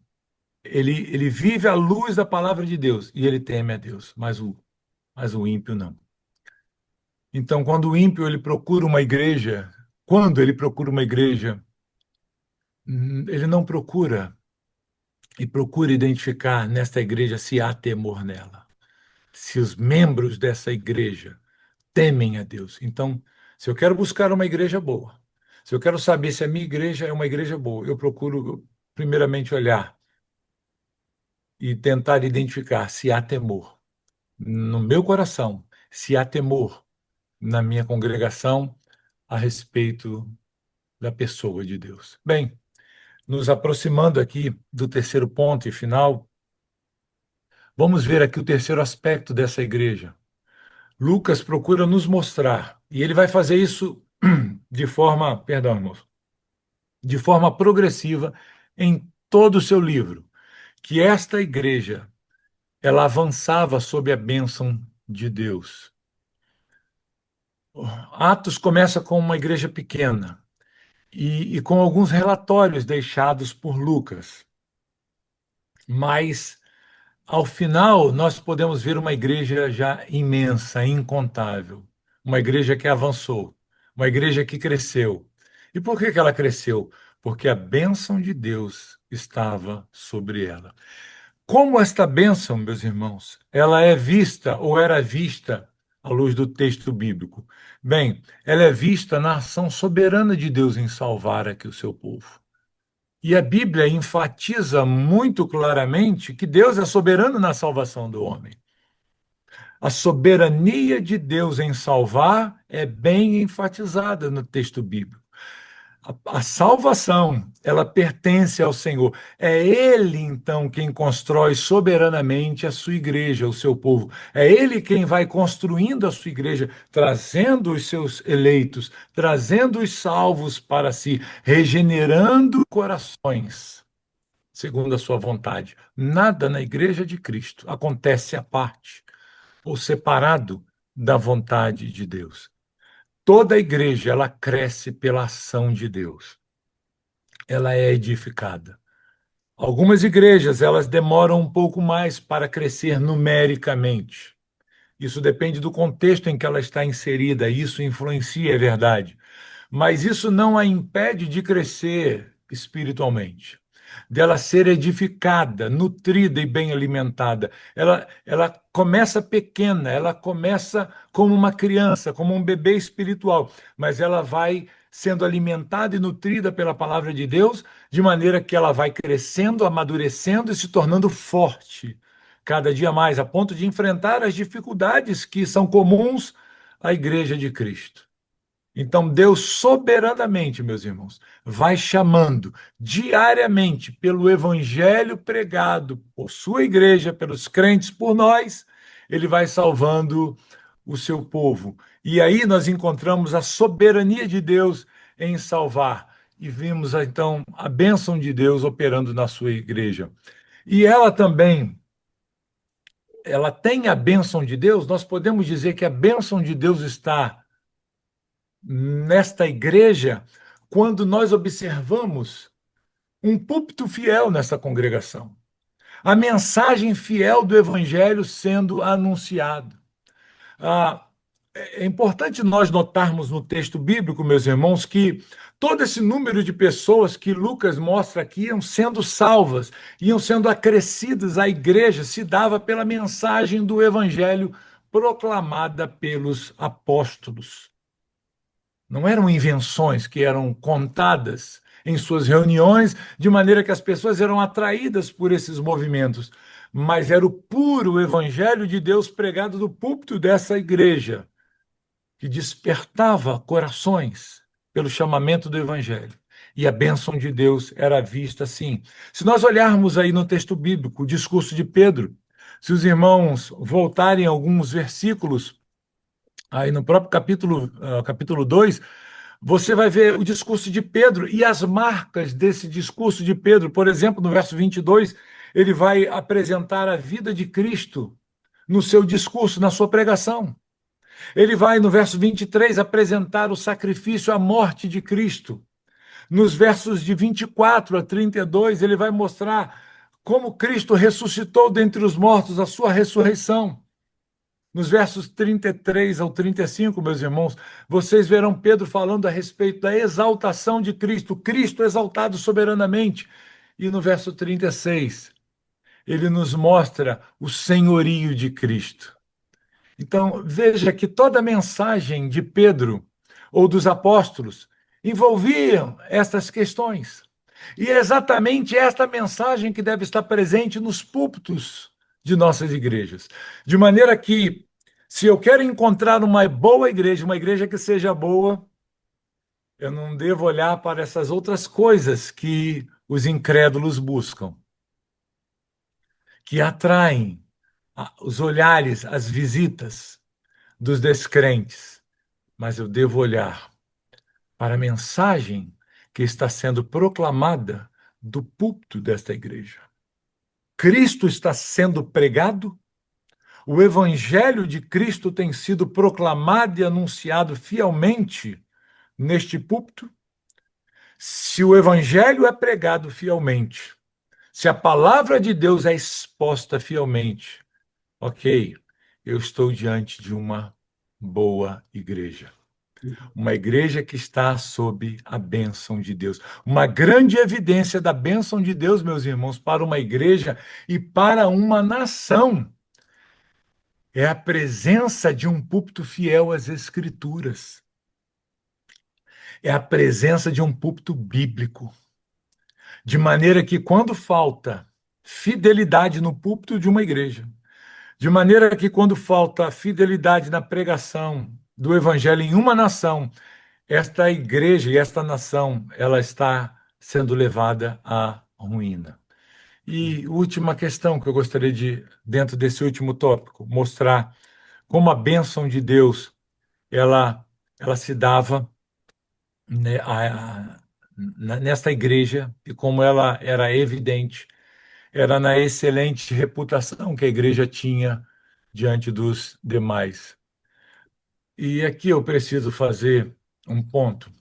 ele vive à luz da palavra de Deus e ele teme a Deus, mas o ímpio não. Então, quando o ímpio ele procura uma igreja, quando ele procura uma igreja, ele não procura e procura identificar nesta igreja se há temor nela, se os membros dessa igreja temem a Deus. Então, se eu quero buscar uma igreja boa, se eu quero saber se a minha igreja é uma igreja boa, eu procuro primeiramente olhar e tentar identificar se há temor no meu coração, se há temor na minha congregação a respeito da pessoa de Deus. Bem, nos aproximando aqui do terceiro ponto e final, vamos ver aqui o terceiro aspecto dessa igreja. Lucas procura nos mostrar, e ele vai fazer isso de forma, perdão, irmãos, de forma progressiva em todo o seu livro, que esta igreja, ela avançava sob a bênção de Deus. Atos começa com uma igreja pequena e com alguns relatórios deixados por Lucas, mas ao final nós podemos ver uma igreja já imensa, incontável, uma igreja que avançou, uma igreja que cresceu. E por que ela cresceu? Porque a bênção de Deus estava sobre ela. Como esta bênção, meus irmãos, ela é vista ou era vista à luz do texto bíblico? Bem, ela é vista na ação soberana de Deus em salvar aqui o seu povo. E a Bíblia enfatiza muito claramente que Deus é soberano na salvação do homem. A soberania de Deus em salvar é bem enfatizada no texto bíblico. A salvação, ela pertence ao Senhor. É Ele, então, quem constrói soberanamente a sua igreja, o seu povo. É Ele quem vai construindo a sua igreja, trazendo os seus eleitos, trazendo os salvos para si, regenerando corações, segundo a sua vontade. Nada na igreja de Cristo acontece à parte ou separado da vontade de Deus. Toda a igreja, ela cresce pela ação de Deus. Ela é edificada. Algumas igrejas, elas demoram um pouco mais para crescer numericamente. Isso depende do contexto em que ela está inserida, isso influencia, é verdade. Mas isso não a impede de crescer espiritualmente. dela ser edificada, nutrida e bem alimentada. Ela começa pequena, ela começa como uma criança, como um bebê espiritual, mas ela vai sendo alimentada e nutrida pela palavra de Deus, de maneira que ela vai crescendo, amadurecendo e se tornando forte cada dia mais, a ponto de enfrentar as dificuldades que são comuns à Igreja de Cristo. Então, Deus soberanamente, meus irmãos, vai chamando diariamente pelo evangelho pregado por sua igreja, pelos crentes, por nós, ele vai salvando o seu povo. E aí nós encontramos a soberania de Deus em salvar. E vimos então a bênção de Deus operando na sua igreja. E ela também, ela tem a bênção de Deus, nós podemos dizer que a bênção de Deus está nesta igreja quando nós observamos um púlpito fiel nessa congregação, a mensagem fiel do evangelho sendo anunciada. Ah, é importante nós notarmos no texto bíblico, meus irmãos, que todo esse número de pessoas que Lucas mostra aqui iam sendo salvas, iam sendo acrescidas à igreja, se dava pela mensagem do evangelho proclamada pelos apóstolos. Não eram invenções que eram contadas em suas reuniões, de maneira que as pessoas eram atraídas por esses movimentos, mas era o puro evangelho de Deus pregado do púlpito dessa igreja, que despertava corações pelo chamamento do evangelho. E a bênção de Deus era vista assim. Se nós olharmos aí no texto bíblico, o discurso de Pedro, se os irmãos voltarem alguns versículos, aí no próprio capítulo 2, você vai ver o discurso de Pedro e as marcas desse discurso de Pedro. Por exemplo, no verso 22, ele vai apresentar a vida de Cristo no seu discurso, na sua pregação. Ele vai, no verso 23, apresentar o sacrifício, a morte de Cristo. Nos versos de 24 a 32, ele vai mostrar como Cristo ressuscitou dentre os mortos, a sua ressurreição. Nos versos 33 ao 35, meus irmãos, vocês verão Pedro falando a respeito da exaltação de Cristo, Cristo exaltado soberanamente. E no verso 36, ele nos mostra o senhorio de Cristo. Então, veja que toda a mensagem de Pedro ou dos apóstolos envolviam estas questões. E é exatamente esta mensagem que deve estar presente nos púlpitos de nossas igrejas. De maneira que, se eu quero encontrar uma boa igreja, uma igreja que seja boa, eu não devo olhar para essas outras coisas que os incrédulos buscam, que atraem os olhares, as visitas dos descrentes, mas eu devo olhar para a mensagem que está sendo proclamada do púlpito desta igreja. Cristo está sendo pregado, o evangelho de Cristo tem sido proclamado e anunciado fielmente neste púlpito. Se o evangelho é pregado fielmente, se a palavra de Deus é exposta fielmente, ok, eu estou diante de uma boa igreja. Uma igreja que está sob a bênção de Deus. Uma grande evidência da bênção de Deus, meus irmãos, para uma igreja e para uma nação é a presença de um púlpito fiel às Escrituras. É a presença de um púlpito bíblico. De maneira que, quando falta fidelidade no púlpito de uma igreja, de maneira que, quando falta fidelidade na pregação do evangelho em uma nação, esta igreja e esta nação, ela está sendo levada à ruína. E última questão que eu gostaria de, dentro desse último tópico, mostrar como a bênção de Deus, ela se dava, né, nesta igreja e como ela era evidente, era na excelente reputação que a igreja tinha diante dos demais. E aqui eu preciso fazer um ponto,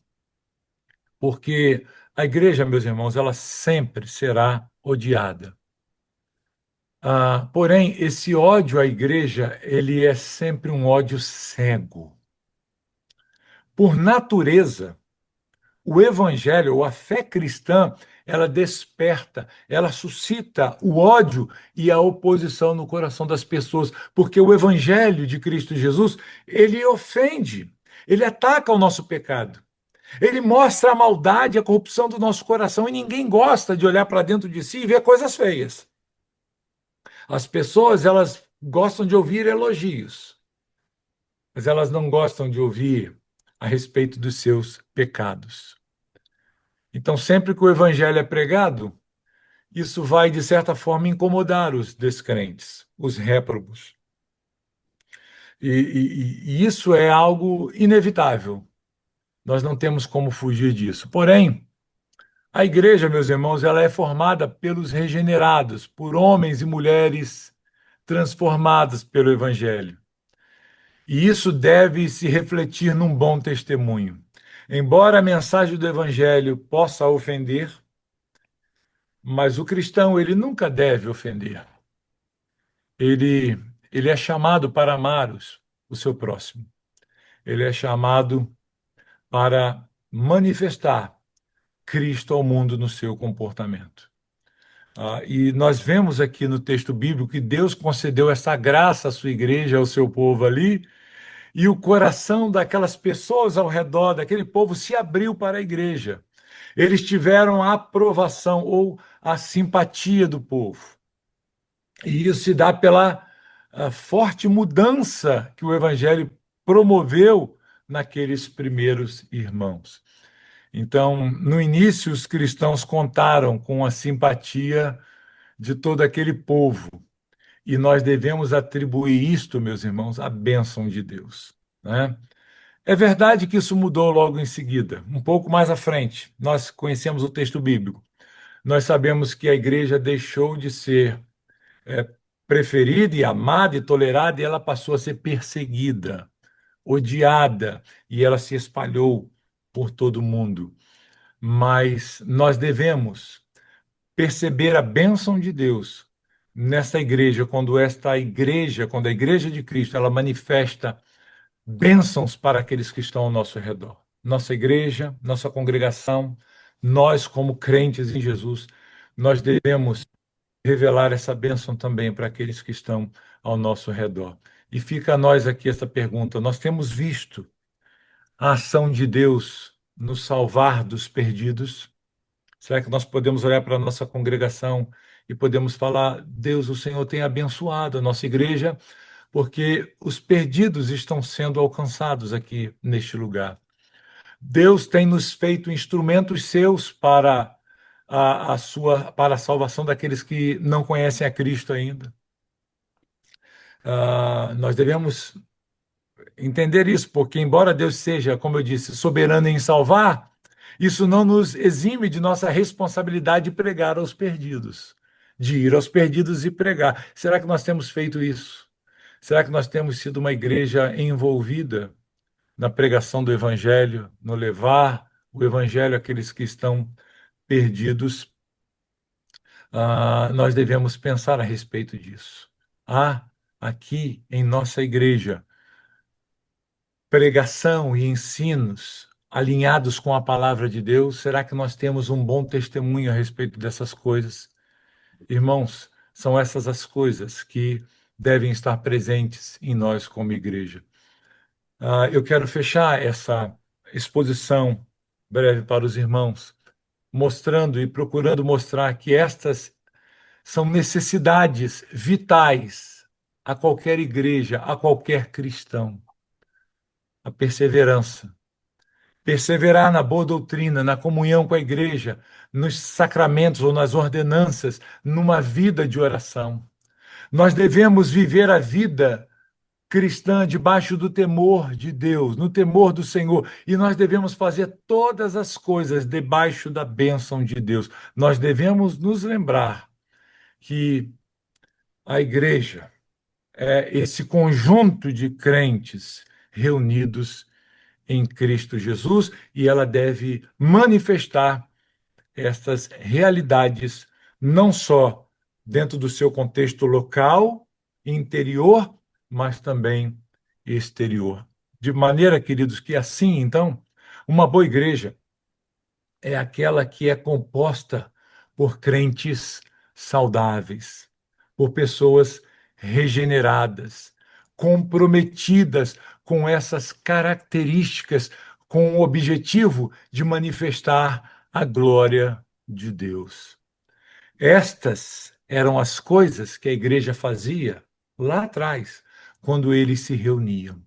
porque a igreja, meus irmãos, ela sempre será odiada. Porém, esse ódio à igreja, ele é sempre um ódio cego. Por natureza, o evangelho, ou a fé cristã, ela desperta, ela suscita o ódio e a oposição no coração das pessoas, porque o evangelho de Cristo Jesus, ele ofende, ele ataca o nosso pecado. Ele mostra a maldade, a corrupção do nosso coração e ninguém gosta de olhar para dentro de si e ver coisas feias. As pessoas, elas gostam de ouvir elogios, mas elas não gostam de ouvir a respeito dos seus pecados. Então, sempre que o evangelho é pregado, isso vai, de certa forma, incomodar os descrentes, os réprobos. E isso é algo inevitável. Nós não temos como fugir disso. Porém, a igreja, meus irmãos, ela é formada pelos regenerados, por homens e mulheres transformados pelo evangelho. E isso deve se refletir num bom testemunho. Embora a mensagem do evangelho possa ofender, mas o cristão ele nunca deve ofender. Ele ele é chamado para amar o seu próximo. Ele é chamado para manifestar Cristo ao mundo no seu comportamento. E nós vemos aqui no texto bíblico que Deus concedeu essa graça à sua igreja, ao seu povo ali, e o coração daquelas pessoas ao redor daquele povo se abriu para a igreja. Eles tiveram a aprovação ou a simpatia do povo. E isso se dá pela forte mudança que o evangelho promoveu naqueles primeiros irmãos. Então, no início, os cristãos contaram com a simpatia de todo aquele povo. E nós devemos atribuir isto, meus irmãos, à bênção de Deus, né? É verdade que isso mudou logo em seguida, um pouco mais à frente. Nós conhecemos o texto bíblico. Nós sabemos que a igreja deixou de ser é, preferida e amada e tolerada, e ela passou a ser perseguida, odiada, e ela se espalhou por todo o mundo. Mas nós devemos perceber a bênção de Deus nessa igreja, quando a igreja de Cristo, ela manifesta bênçãos para aqueles que estão ao nosso redor. Nossa igreja, nossa congregação, nós como crentes em Jesus, nós devemos revelar essa bênção também para aqueles que estão ao nosso redor. E fica a nós aqui essa pergunta: nós temos visto a ação de Deus nos salvar dos perdidos? Será que nós podemos olhar para a nossa congregação e podemos falar: Deus, o Senhor tem abençoado a nossa igreja, porque os perdidos estão sendo alcançados aqui neste lugar. Deus tem nos feito instrumentos seus para para a salvação daqueles que não conhecem a Cristo ainda. Nós devemos entender isso, porque embora Deus seja, como eu disse, soberano em salvar, isso não nos exime de nossa responsabilidade de pregar aos perdidos, de ir aos perdidos e pregar. Será que nós temos feito isso? Será que nós temos sido uma igreja envolvida na pregação do Evangelho, no levar o Evangelho àqueles que estão perdidos? Nós devemos pensar a respeito disso. Há aqui em nossa igreja pregação e ensinos alinhados com a palavra de Deus? Será que nós temos um bom testemunho a respeito dessas coisas? Irmãos, são essas as coisas que devem estar presentes em nós como igreja. Eu quero fechar essa exposição breve para os irmãos, mostrando e procurando mostrar que estas são necessidades vitais a qualquer igreja, a qualquer cristão. A perseverança. Perseverar na boa doutrina, na comunhão com a igreja, nos sacramentos ou nas ordenanças, numa vida de oração. Nós devemos viver a vida cristã debaixo do temor de Deus, no temor do Senhor, e nós devemos fazer todas as coisas debaixo da bênção de Deus. Nós devemos nos lembrar que a igreja é esse conjunto de crentes reunidos em Cristo Jesus e ela deve manifestar estas realidades não só dentro do seu contexto local, interior, mas também exterior. De maneira, queridos, que assim, então, uma boa igreja, é aquela que é composta por crentes saudáveis, por pessoas regeneradas, comprometidas com essas características, com o objetivo de manifestar a glória de Deus. Estas eram as coisas que a igreja fazia lá atrás, quando eles se reuniam.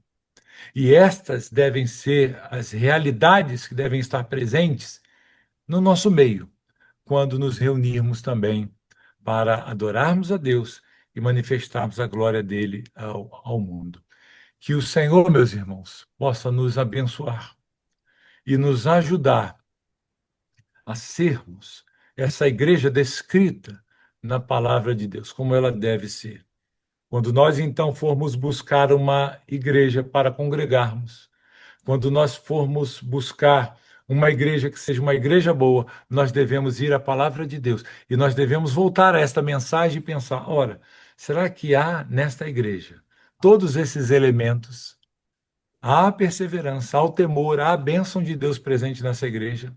E estas devem ser as realidades que devem estar presentes no nosso meio, quando nos reunirmos também para adorarmos a Deus e manifestarmos a glória dele ao mundo. Que o Senhor, meus irmãos, possa nos abençoar e nos ajudar a sermos essa igreja descrita na palavra de Deus, como ela deve ser. Quando nós então formos buscar uma igreja para congregarmos, quando nós formos buscar uma igreja que seja uma igreja boa, nós devemos ir à palavra de Deus e nós devemos voltar a esta mensagem e pensar: ora, será que há nesta igreja todos esses elementos? Há a perseverança, há o temor, há a bênção de Deus presente nessa igreja?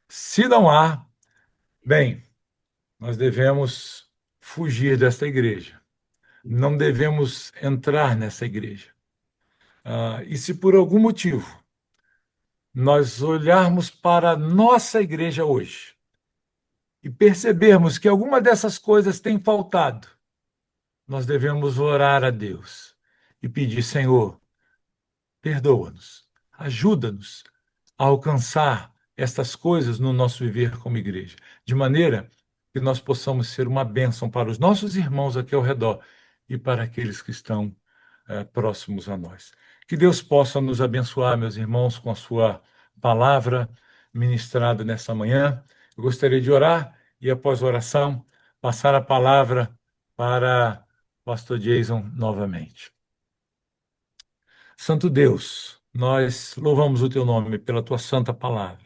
Se não há, bem, nós devemos fugir desta igreja. Não devemos entrar nessa igreja. E se por algum motivo nós olharmos para a nossa igreja hoje e percebermos que alguma dessas coisas tem faltado, nós devemos orar a Deus e pedir: Senhor, perdoa-nos, ajuda-nos a alcançar estas coisas no nosso viver como igreja, de maneira que nós possamos ser uma bênção para os nossos irmãos aqui ao redor e para aqueles que estão próximos a nós. Que Deus possa nos abençoar, meus irmãos, com a sua palavra ministrada nessa manhã. Eu gostaria de orar e, após a oração, passar a palavra para o pastor Jason novamente. Santo Deus, nós louvamos o teu nome pela tua santa palavra.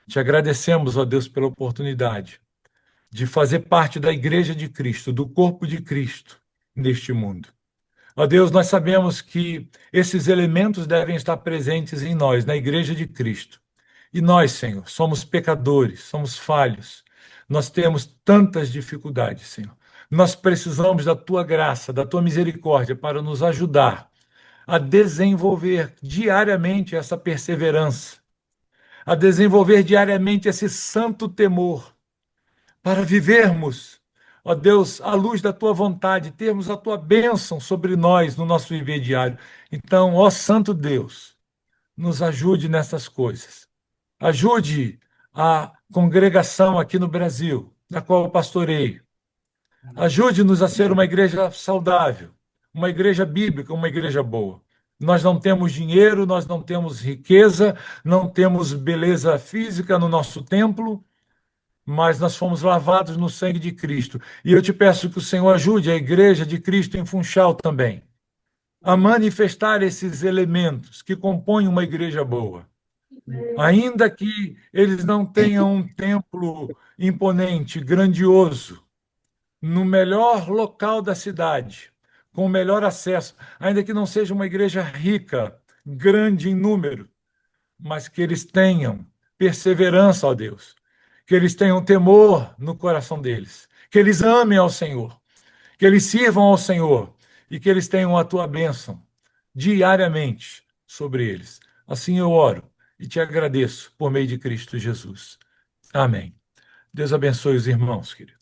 Te agradecemos, ó Deus, pela oportunidade de fazer parte da Igreja de Cristo, do corpo de Cristo neste mundo. Ó Deus, nós sabemos que esses elementos devem estar presentes em nós, na Igreja de Cristo. E nós, Senhor, somos pecadores, somos falhos. Nós temos tantas dificuldades, Senhor. Nós precisamos da tua graça, da tua misericórdia para nos ajudar a desenvolver diariamente essa perseverança, a desenvolver diariamente esse santo temor, para vivermos, ó Deus, à luz da tua vontade, termos a tua bênção sobre nós no nosso viver diário. Então, ó Santo Deus, nos ajude nessas coisas. Ajude a congregação aqui no Brasil, na qual eu pastoreio. Ajude-nos a ser uma igreja saudável, uma igreja bíblica, uma igreja boa. Nós não temos dinheiro, nós não temos riqueza, não temos beleza física no nosso templo, mas nós fomos lavados no sangue de Cristo. E eu te peço que o Senhor ajude a igreja de Cristo em Funchal também a manifestar esses elementos que compõem uma igreja boa. Ainda que eles não tenham um templo imponente, grandioso, no melhor local da cidade, com o melhor acesso, ainda que não seja uma igreja rica, grande em número, mas que eles tenham perseverança, ó Deus, que eles tenham temor no coração deles, que eles amem ao Senhor, que eles sirvam ao Senhor e que eles tenham a tua bênção diariamente sobre eles. Assim eu oro e te agradeço por meio de Cristo Jesus. Amém. Deus abençoe os irmãos, queridos.